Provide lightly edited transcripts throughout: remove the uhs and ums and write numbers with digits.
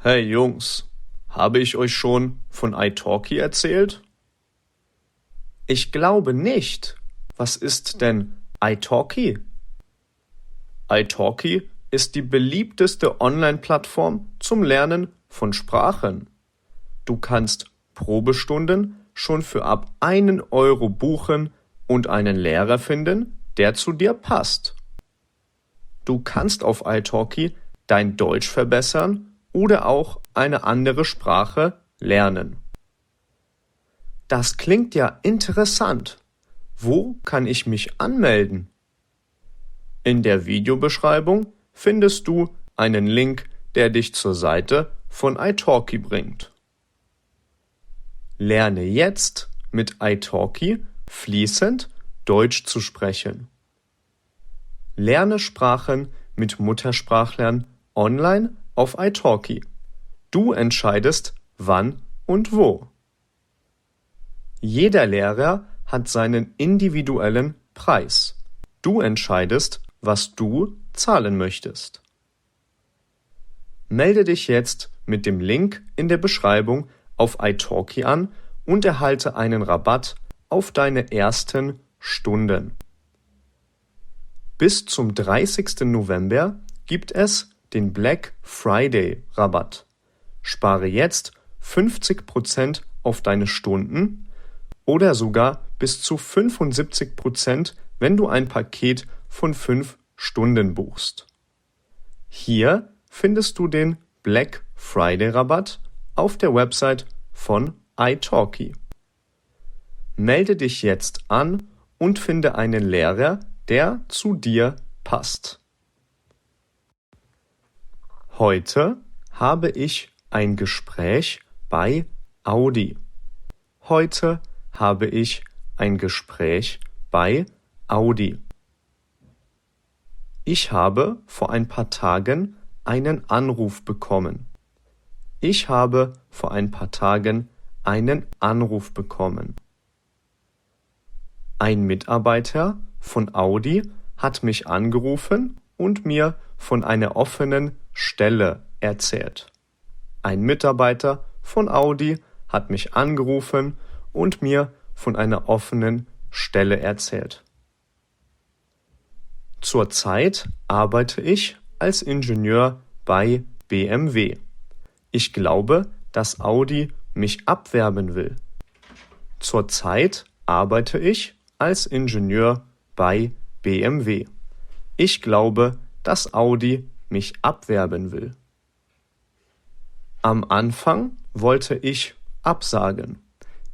Hey Jungs, habe ich euch schon von italki erzählt? Ich glaube nicht. Was ist denn italki? italki ist die beliebteste Online-Plattform zum Lernen von Sprachen. Du kannst Probestunden schon für ab 1 € buchen und einen Lehrer finden, der zu dir passt. Du kannst auf italki dein Deutsch verbessern oder auch eine andere Sprache lernen. Das klingt ja interessant. Wo kann ich mich anmelden? In der Videobeschreibung findest du einen Link, der dich zur Seite von italki bringt. Lerne jetzt mit italki fließend Deutsch zu sprechen. Lerne Sprachen mit Muttersprachlern online auf italki. Du entscheidest, wann und wo. Jeder Lehrer hat seinen individuellen Preis. Du entscheidest, was du zahlen möchtest. Melde dich jetzt mit dem Link in der Beschreibung auf italki an und erhalte einen Rabatt auf deine ersten Stunden. Bis zum 30. November gibt es den Black Friday Rabatt. Spare jetzt 50% auf deine Stunden oder sogar bis zu 75%, wenn du ein Paket von 5 Stunden buchst. Hier findest du den Black Friday Rabatt auf der Website von italki. Melde dich jetzt an und finde einen Lehrer, der zu dir passt. Heute habe ich ein Gespräch bei Audi. Heute habe ich ein Gespräch bei Audi. Ich habe vor ein paar Tagen einen Anruf bekommen. Ich habe vor ein paar Tagen einen Anruf bekommen. Ein Mitarbeiter von Audi hat mich angerufen und mir von einer offenen Stelle erzählt. Ein Mitarbeiter von Audi hat mich angerufen und mir von einer offenen Stelle erzählt. Zurzeit arbeite ich als Ingenieur bei BMW. Ich glaube, dass Audi mich abwerben will. Zurzeit arbeite ich als Ingenieur bei BMW. Ich glaube, dass Audi mich abwerben will. Am Anfang wollte ich absagen.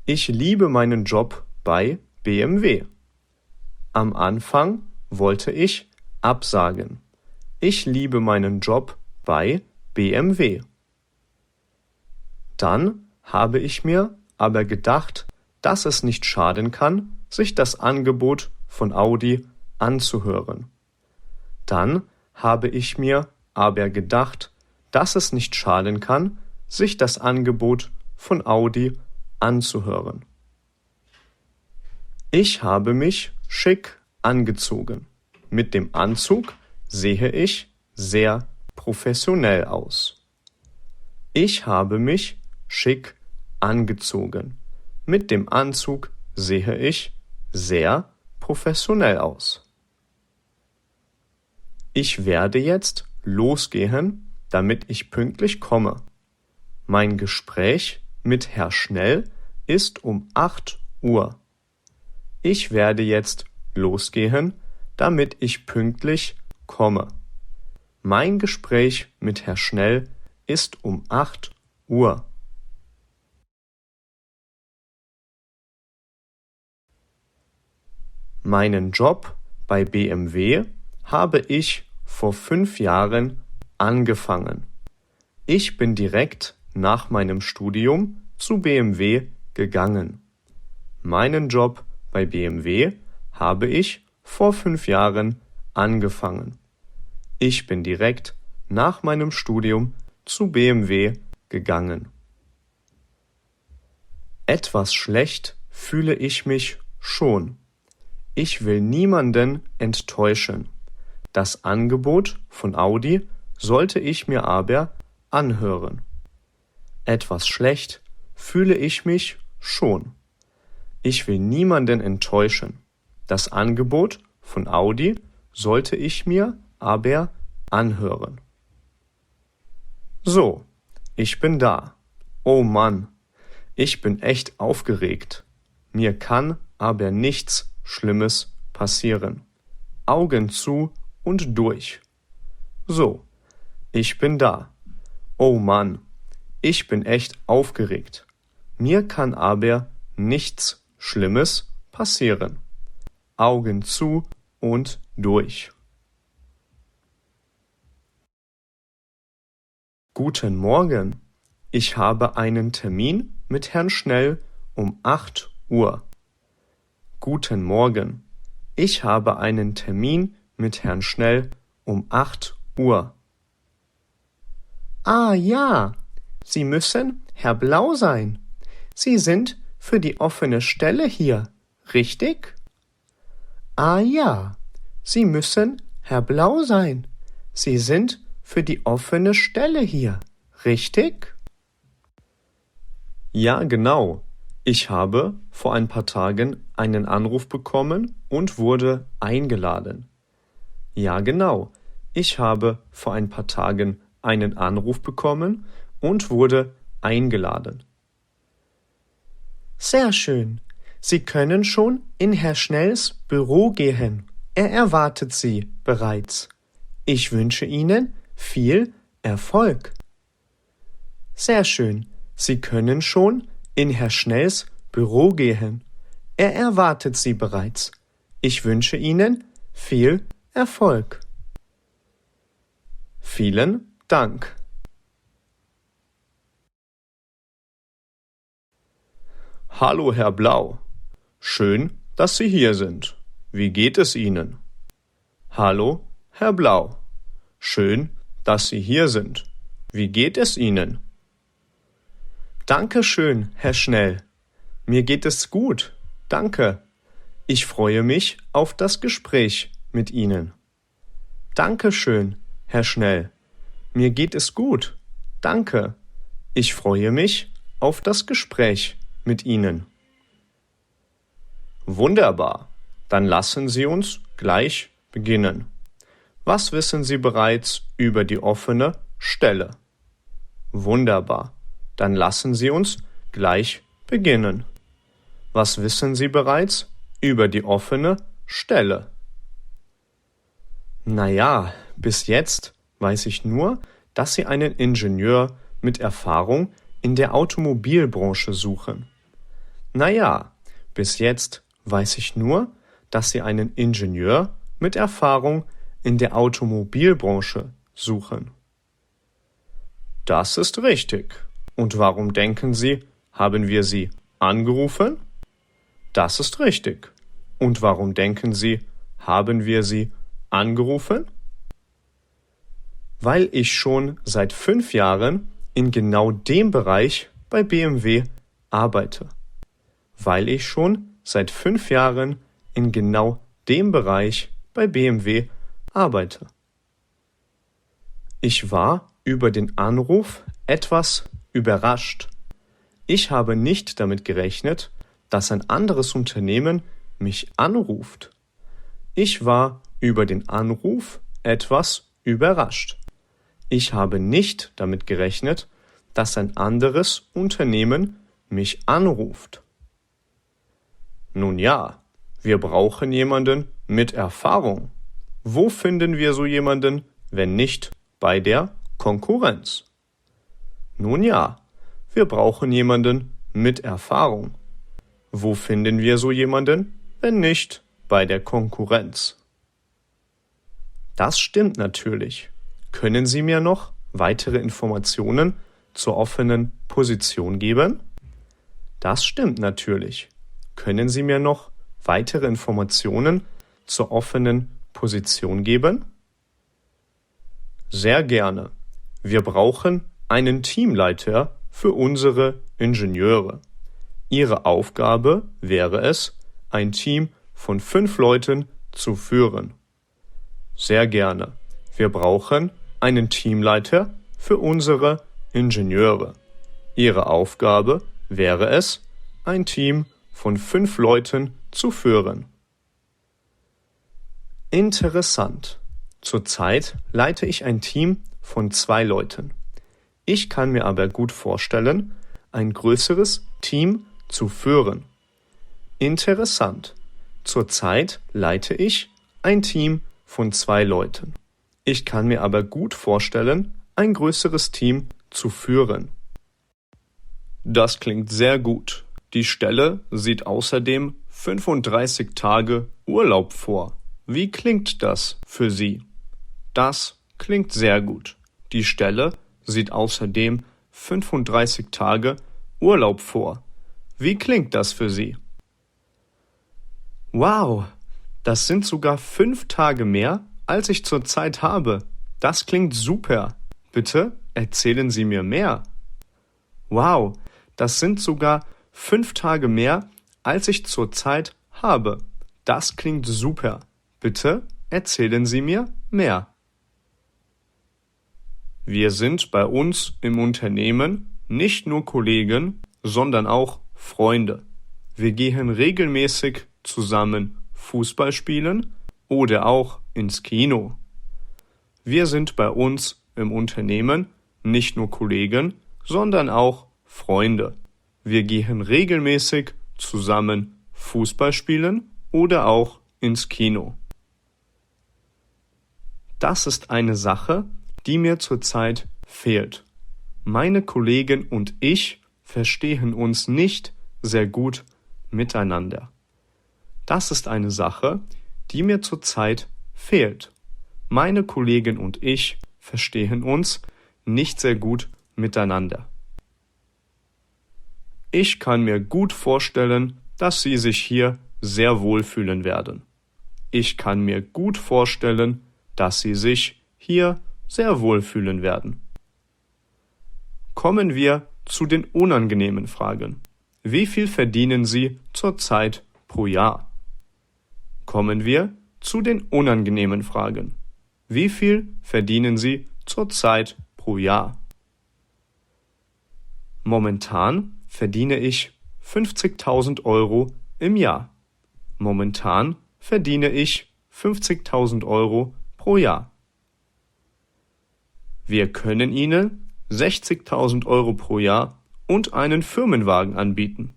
Ich liebe meinen Job bei BMW. Am Anfang wollte ich absagen. Ich liebe meinen Job bei BMW. Dann habe ich mir aber gedacht, dass es nicht schaden kann, sich das Angebot von Audi anzuhören. Dann habe ich mir aber gedacht, dass es nicht schaden kann, sich das Angebot von Audi anzuhören. Ich habe mich schick angezogen. Mit dem Anzug sehe ich sehr professionell aus. Ich habe mich schick angezogen. Mit dem Anzug sehe ich sehr professionell aus. Ich werde jetzt losgehen, damit ich pünktlich komme. Mein Gespräch mit Herr Schnell ist um 8 Uhr. Ich werde jetzt losgehen, damit ich pünktlich komme. Mein Gespräch mit Herr Schnell ist um 8 Uhr. Meinen Job bei BMW habe ich vor 5 Jahren angefangen. Ich bin direkt nach meinem Studium zu BMW gegangen. Meinen Job bei BMW habe ich vor 5 Jahren angefangen. Ich bin direkt nach meinem Studium zu BMW gegangen. Etwas schlecht fühle ich mich schon. Ich will niemanden enttäuschen. Das Angebot von Audi sollte ich mir aber anhören. etwas schlecht fühle ich mich schon. Ich will niemanden enttäuschen. Das Angebot von Audi sollte ich mir aber anhören. So, ich bin da. Oh Mann, ich bin echt aufgeregt. Mir kann aber nichts Schlimmes passieren. Augen zu und durch. So, ich bin da. Oh Mann, ich bin echt aufgeregt. Mir kann aber nichts Schlimmes passieren. Augen zu und durch. Guten Morgen. Ich habe einen Termin mit Herrn Schnell um 8 Uhr. Guten Morgen. Ich habe einen Termin mit Herrn Schnell um 8 Uhr. Ah ja, Sie müssen Herr Blau sein. Sie sind für die offene Stelle hier, richtig? Ah ja, Sie müssen Herr Blau sein. Sie sind für die offene Stelle hier, richtig? Ja, genau. Ich habe vor ein paar Tagen einen Anruf bekommen und wurde eingeladen. Ja, genau. Ich habe vor ein paar Tagen einen Anruf bekommen und wurde eingeladen. Sehr schön. Sie können schon in Herr Schnells Büro gehen. Er erwartet Sie bereits. Ich wünsche Ihnen viel Erfolg. Sehr schön. Sie können schon in Herr Schnells Büro gehen. Er erwartet Sie bereits. Ich wünsche Ihnen viel Erfolg. Vielen Dank. Hallo, Herr Blau. Schön, dass Sie hier sind. Wie geht es Ihnen? Hallo, Herr Blau. Schön, dass Sie hier sind. Wie geht es Ihnen? Dankeschön, Herr Schnell. Mir geht es gut. Danke. Ich freue mich auf das Gespräch mit Ihnen. Dankeschön, Herr Schnell. Mir geht es gut. Danke. Ich freue mich auf das Gespräch mit Ihnen. Wunderbar. Dann lassen Sie uns gleich beginnen. Was wissen Sie bereits über die offene Stelle? Wunderbar. Dann lassen Sie uns gleich beginnen. Was wissen Sie bereits über die offene Stelle? Naja, bis jetzt weiß ich nur, dass Sie einen Ingenieur mit Erfahrung in der Automobilbranche suchen. Naja, bis jetzt weiß ich nur, dass Sie einen Ingenieur mit Erfahrung in der Automobilbranche suchen. Das ist richtig. Und warum denken Sie, haben wir Sie angerufen? Das ist richtig. Und warum denken Sie, haben wir Sie angerufen? Weil ich schon seit 5 Jahren in genau dem Bereich bei BMW arbeite. Weil ich schon seit 5 Jahren in genau dem Bereich bei BMW arbeite. Ich war über den Anruf etwas überrascht. Ich habe nicht damit gerechnet, dass ein anderes Unternehmen mich anruft. Ich war über den Anruf etwas überrascht. Ich habe nicht damit gerechnet, dass ein anderes Unternehmen mich anruft. Nun ja, wir brauchen jemanden mit Erfahrung. Wo finden wir so jemanden, wenn nicht bei der Konkurrenz? Nun ja, wir brauchen jemanden mit Erfahrung. Wo finden wir so jemanden, wenn nicht bei der Konkurrenz? Das stimmt natürlich. Können Sie mir noch weitere Informationen zur offenen Position geben? Das stimmt natürlich. Können Sie mir noch weitere Informationen zur offenen Position geben? Sehr gerne. Wir brauchen einen Teamleiter für unsere Ingenieure. Ihre Aufgabe wäre es, ein Team von 5 Leuten zu führen. Sehr gerne. Wir brauchen einen Teamleiter für unsere Ingenieure. Ihre Aufgabe wäre es, ein Team von 5 Leuten zu führen. Interessant. Zurzeit leite ich ein Team von 2 Leuten. Ich kann mir aber gut vorstellen, ein größeres Team zu führen. Interessant. Zurzeit leite ich ein Team von 2 Leuten. Ich kann mir aber gut vorstellen, ein größeres Team zu führen. Das klingt sehr gut. Die Stelle sieht außerdem 35 Tage Urlaub vor. Wie klingt das für Sie? Das klingt sehr gut. Die Stelle sieht außerdem 35 Tage Urlaub vor. Wie klingt das für Sie? Wow, das sind sogar 5 Tage mehr, als ich zurzeit habe. Das klingt super. Bitte erzählen Sie mir mehr. Wow, das sind sogar 5 Tage mehr, als ich zurzeit habe. Das klingt super. Bitte erzählen Sie mir mehr. Wir sind bei uns im Unternehmen nicht nur Kollegen, sondern auch Freunde. Wir gehen regelmäßig zusammen Fußball spielen oder auch ins Kino. Wir sind bei uns im Unternehmen nicht nur Kollegen, sondern auch Freunde. Wir gehen regelmäßig zusammen Fußball spielen oder auch ins Kino. Das ist eine Sache, die mir zurzeit fehlt. Meine Kollegen und ich verstehen uns nicht sehr gut miteinander. Das ist eine Sache, die mir zurzeit fehlt. Meine Kollegen und ich verstehen uns nicht sehr gut miteinander. Ich kann mir gut vorstellen, dass Sie sich hier sehr wohlfühlen werden. Ich kann mir gut vorstellen, dass Sie sich hier sehr wohlfühlen werden. Kommen wir zu den unangenehmen Fragen. Wie viel verdienen Sie zurzeit pro Jahr? Kommen wir zu den unangenehmen Fragen. Wie viel verdienen Sie zurzeit pro Jahr? Momentan verdiene ich 50.000 Euro im Jahr. Momentan verdiene ich 50.000 Euro pro Jahr. Wir können Ihnen 60.000 Euro pro Jahr und einen Firmenwagen anbieten.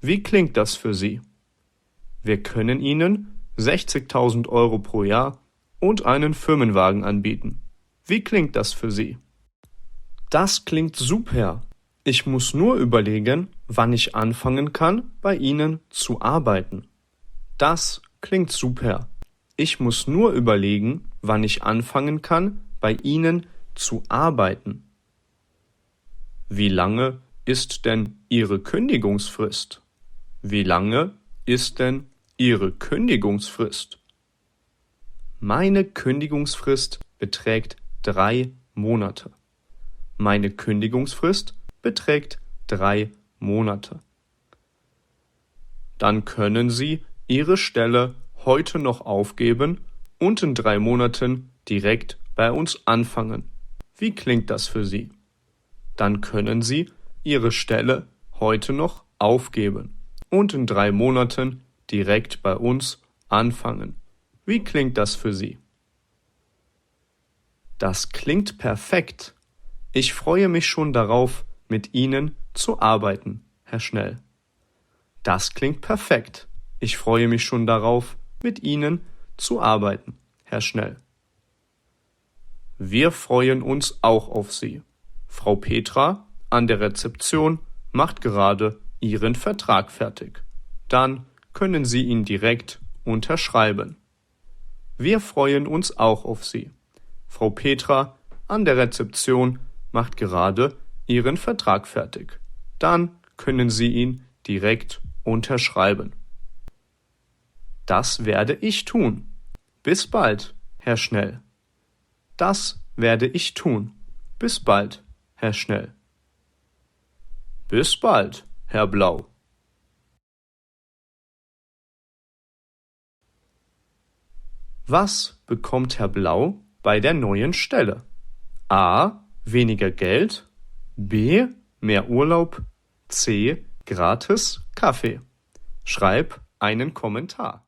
Wie klingt das für Sie? Wir können Ihnen 60.000 Euro pro Jahr und einen Firmenwagen anbieten. Wie klingt das für Sie? Das klingt super. Ich muss nur überlegen, wann ich anfangen kann, bei Ihnen zu arbeiten. Das klingt super. Ich muss nur überlegen, wann ich anfangen kann, bei Ihnen zu arbeiten. Wie lange ist denn Ihre Kündigungsfrist? Wie lange ist denn Ihre Kündigungsfrist? Meine Kündigungsfrist beträgt 3 Monate. Meine Kündigungsfrist beträgt 3 Monate. Dann können Sie Ihre Stelle heute noch aufgeben und in 3 Monaten direkt bei uns anfangen. Wie klingt das für Sie? Dann können Sie Ihre Stelle heute noch aufgeben und in 3 Monaten direkt bei uns anfangen. Wie klingt das für Sie? Das klingt perfekt. Ich freue mich schon darauf, mit Ihnen zu arbeiten, Herr Schnell. Das klingt perfekt. Ich freue mich schon darauf, mit Ihnen zu arbeiten, Herr Schnell. Wir freuen uns auch auf Sie. Frau Petra an der Rezeption macht gerade Ihren Vertrag fertig. Dann können Sie ihn direkt unterschreiben. Wir freuen uns auch auf Sie. Frau Petra an der Rezeption macht gerade Ihren Vertrag fertig. Dann können Sie ihn direkt unterschreiben. Das werde ich tun. Bis bald, Herr Schnell. Das werde ich tun. Bis bald, Herr Schnell. Bis bald, Herr Blau. Was bekommt Herr Blau bei der neuen Stelle? A. Weniger Geld. B. mehr Urlaub, C. gratis Kaffee. Schreib einen Kommentar.